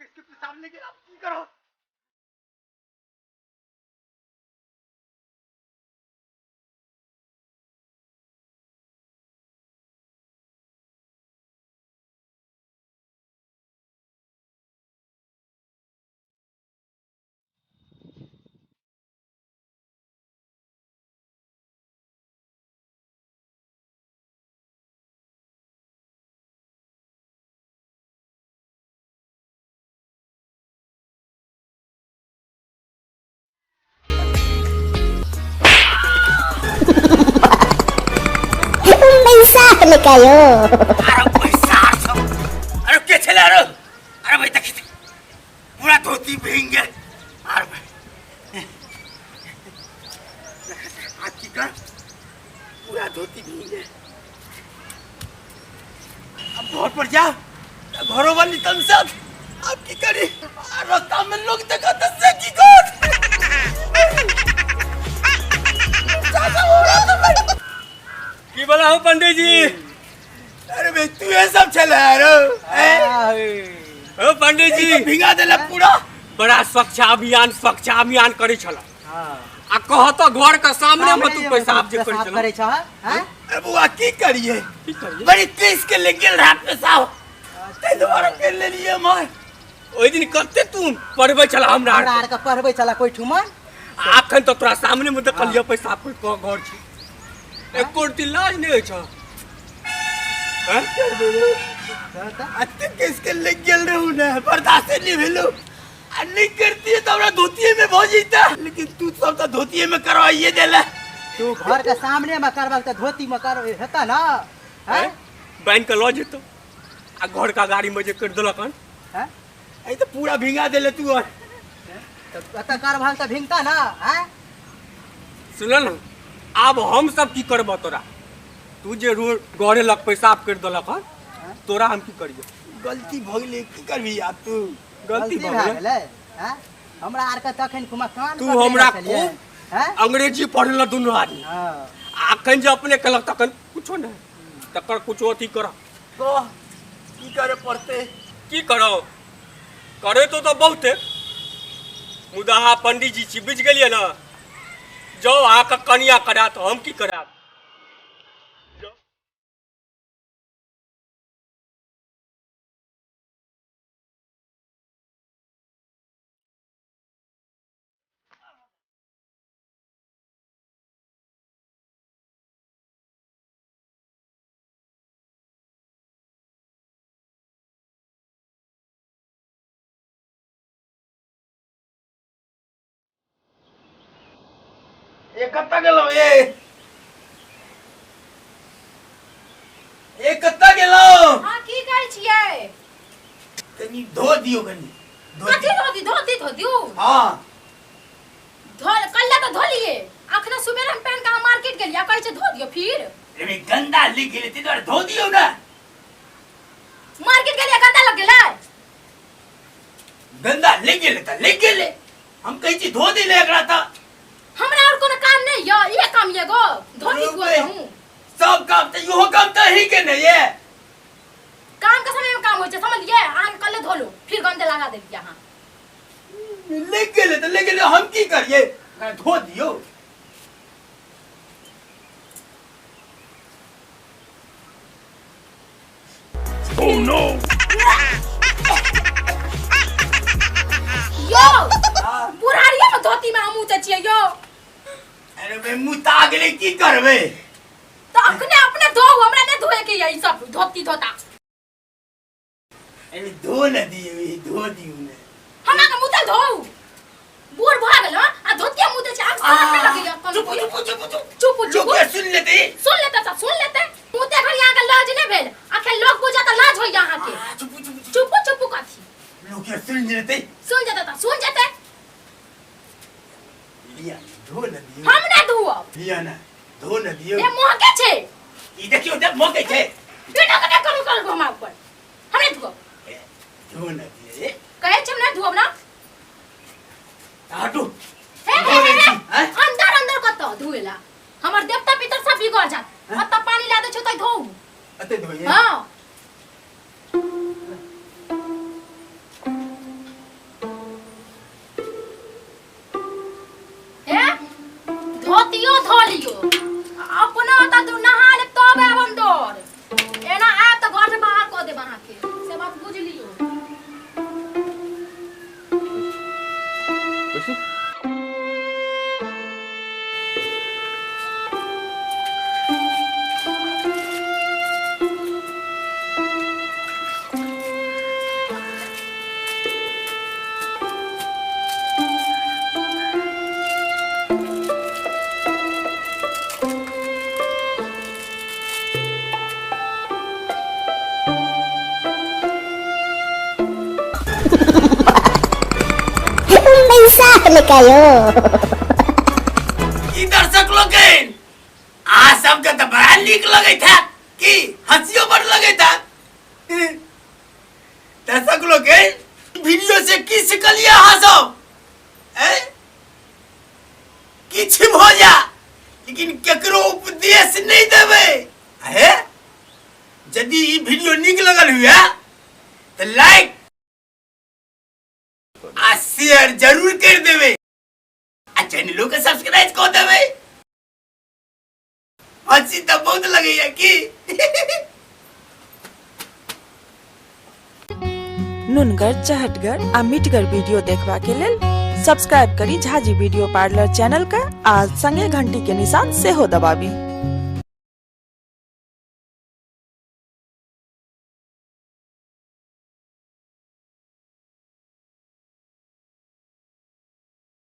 किसके सामने के आप की करो Mensaje le cayó. अरे पैसा सब अरे के चले अरे भाई तक पूरा धोती भींग गया अरे भाई हाथ की कर पूरा धोती भींग गया अब घर पर जा घरों वाली तम सब अब की करी रास्ता में लोग देखा दस की कर की बोला हो पंडित जी? अरे भाई तू ये सब चला ओ पंडित जी भिंगा देला पूरा बड़ा स्वच्छ अभियान करे छला आ कह तो घर के सामने में तू पेशाब जे करे छला अरे बुआ की करिए बड़ी तेज के ले गेल रहा पेशाब ते दोबारा कर ले लिए मार ओइ दिन करते तू पढ़बे छला हमरा आर का पढ़बे चला कोई ठुमन आखन तो तोरा सामने में देखलिए पेशाब को घर छी एक कोटी लाज नहीं होय छ हैं अत्ते किसके ले गेल रहू ना बर्दाश्त नहीं भेलो आ नहीं करती है तो हमरा धोतिए में भौ जीता लेकिन तू सब तो धोतिए में करवाइए देला तू घर के सामने में करबा त धोती में कर हेता ना हैं बैंक के लॉ जेतो आ घर का गाड़ी में जे कर देलक हन हैं ए तो पूरा भिंगा देले तू और त करबा त भिंगता ना हैं सुन न अब हम सब की करब तोरा तू जे गड़े लग पेशाब कर देलक हन तोरा हम की करियो गलती भ गेले की करबी आप तू गलती भऽ भ गेलै गेलै हैं हमरा आर के तखन कुमा कान तू हमरा हैं अंग्रेजी पढ़ल दुनू आदमी हां अखन जे अपने कलक तखन कुछो नहीं तकर कुछो अथी कर को की करे पड़ते की करो करे तो बहुते मुदा अहाँ पंडित जी छी बुझ गेलिए ना जाओ अहाँके कनिया करा तो हम की कराब ये कत्ता गेलो ये कत्ता गेलो हां की कहै छियै कनी धो दियो कनी कथि धो दियो हां कल्ला तो धो लिए अखना सुबह हम पहन के मार्केट गेलिया कहै छै धो दियो फिर अरे गंदा लिख गेले ती तो धो दियो ना मार्केट गेलिया गंदा लग गेलै गंदा लिख गेले हम कहै छी धो दिले एकरा त हमरा और कोनो काम नहीं य ये काम ये गो धो दी को हूं सब काम तो यो काम तो ही के नहीं है काम के समय में काम होय छै समझलिए आन कल्ले धो लो फिर गंदे लगा देलिए हां लिख गेले हम की करिए धो दियो Oh no यो बुढ़ारिया में धोती में हमू छियै यो अरे बे मुता गेले की करबे तो अपने धो हमरा ने धोए के यही सब धोता अरे धो न दियो ने हमरा के मुतल धो बूढ़ भ गेल आ धोतिया मुते छै आग सामने लगे चुप सुन लेते मुते घरी आगे लाज नहीं भेल आखे लोग बुझा त लाज होय यहां के चुप कथी लोग के सुन जेते लिया धो न दियो हम ने धुओ लिया ना धो न दियो ए मोह के छै ई देखियो देख मोके छै बिना के करू घुमा ऊपर हम ने धुओ धो न दिए कहे छै ना धुओ ना हटू हे अंदर कत धुएला हमर देवता पितर सब बिगड़ जात अत पानी ला दे छै त धोऊ अते धोइए हां बसू ई दर्शक लोग आ सबके तो बड़ा नीक लगे था कि हंसियो बड़ लगे था दर्शक लोग वीडियो से की सिखलिया हंसो किछ हो जा लेकिन केकरो उपदेश नहीं देवे है यदि ई वीडियो नीक लगल हुआ तो लाइक आ शेयर जरूर कर देवे आ चैनल को सब्सक्राइब कर देवे हंसी तो बहुत लगे है कि नुनगर चहटगर आ मिटगर वीडियो देखबा के लेल सब्सक्राइब करी झाजी वीडियो पार्लर चैनल का आ संगे घंटी के निशान से हो दबाबी।